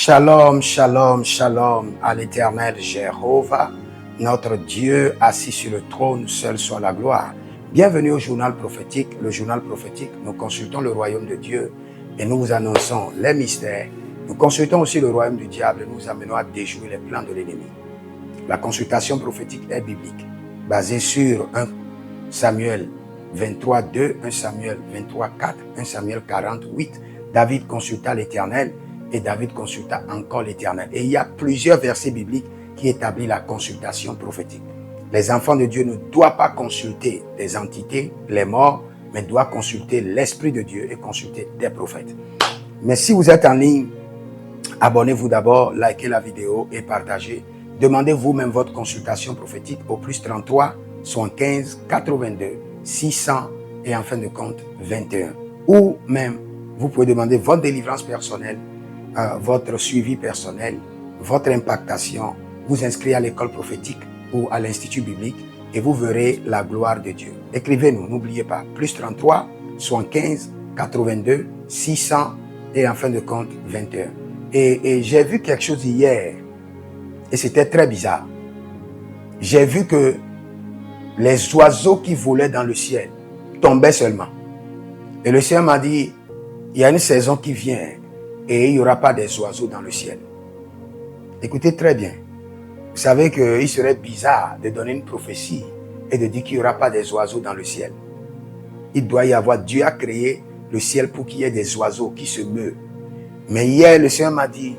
Shalom, shalom, shalom à l'Éternel Jéhovah, notre Dieu assis sur le trône, seul soit la gloire. Bienvenue au journal prophétique. Le journal prophétique, nous consultons le royaume de Dieu et nous vous annonçons les mystères. Nous consultons aussi le royaume du diable et nous amenons à déjouer les plans de l'ennemi. La consultation prophétique est biblique, basée sur 1 Samuel 23, 2, 1 Samuel 23, 4, 1 Samuel 48. David consulta l'Éternel et David consulta encore l'Éternel. Et il y a plusieurs versets bibliques qui établissent la consultation prophétique. Les enfants de Dieu ne doivent pas consulter des entités, les morts, mais doivent consulter l'Esprit de Dieu et consulter des prophètes. Mais si vous êtes en ligne, abonnez-vous d'abord, likez la vidéo et partagez. Demandez vous-même votre consultation prophétique au plus 33 75 82 600 et en fin de compte 21. Ou même, vous pouvez demander votre délivrance personnelle, votre suivi personnel, votre impactation, vous inscrire à l'école prophétique ou à l'institut biblique et vous verrez la gloire de Dieu. Écrivez-nous, n'oubliez pas, plus 33 75 82 600 et en fin de compte 21. Et j'ai vu quelque chose hier et c'était très bizarre. J'ai vu que les oiseaux qui volaient dans le ciel tombaient seulement. Et le Seigneur m'a dit, il y a une saison qui vient et il n'y aura pas des oiseaux dans le ciel. Écoutez très bien. Vous savez qu'il serait bizarre de donner une prophétie et de dire qu'il n'y aura pas des oiseaux dans le ciel. Il doit y avoir, Dieu a créé le ciel pour qu'il y ait des oiseaux qui se meuvent. Mais hier, le Seigneur m'a dit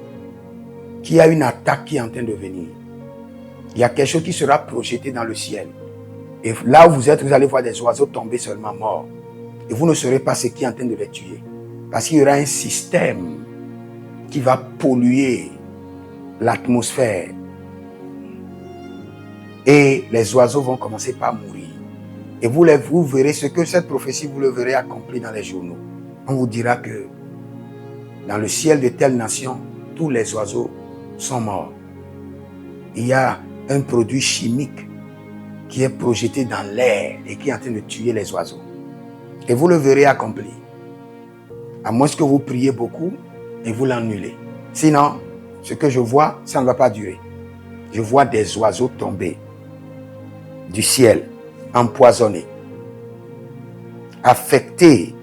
qu'il y a une attaque qui est en train de venir. Il y a quelque chose qui sera projeté dans le ciel. Et là où vous êtes, vous allez voir des oiseaux tomber seulement morts. Et vous ne saurez pas ce qui est en train de les tuer. Parce qu'il y aura un système qui va polluer l'atmosphère. Et les oiseaux vont commencer par mourir. Et vous verrez ce que cette prophétie, vous le verrez accompli dans les journaux. On vous dira que dans le ciel de telle nation, tous les oiseaux sont morts. Il y a un produit chimique qui est projeté dans l'air et qui est en train de tuer les oiseaux. Et vous le verrez accompli. À moins que vous priez beaucoup et vous l'annulez. Sinon, ce que je vois, ça ne va pas durer. Je vois des oiseaux tomber du ciel, empoisonnés, affectés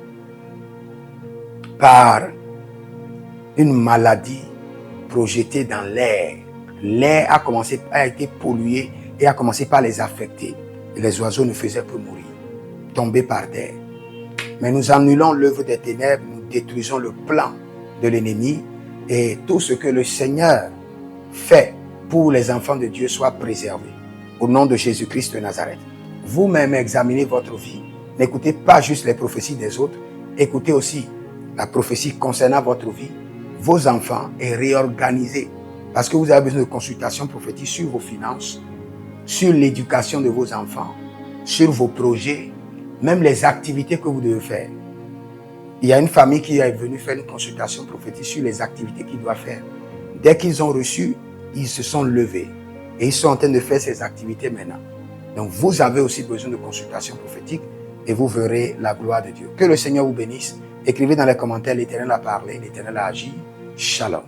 par une maladie projetée dans l'air. L'air a été pollué et a commencé par les affecter. Et les oiseaux ne faisaient que mourir, tomber par terre. Mais nous annulons l'œuvre des ténèbres, nous détruisons le plan de l'ennemi et tout ce que le Seigneur fait pour les enfants de Dieu soit préservé. Au nom de Jésus-Christ de Nazareth. Vous-même examinez votre vie. N'écoutez pas juste les prophéties des autres. Écoutez aussi la prophétie concernant votre vie, vos enfants et réorganisez. Parce que vous avez besoin de consultations prophétiques sur vos finances, sur l'éducation de vos enfants, sur vos projets, même les activités que vous devez faire. Il y a une famille qui est venue faire une consultation prophétique sur les activités qu'ils doivent faire. Dès qu'ils ont reçu, ils se sont levés et ils sont en train de faire ces activités maintenant. Donc vous avez aussi besoin de consultation prophétique et vous verrez la gloire de Dieu. Que le Seigneur vous bénisse. Écrivez dans les commentaires, l'Éternel a parlé, l'Éternel a agi. Shalom.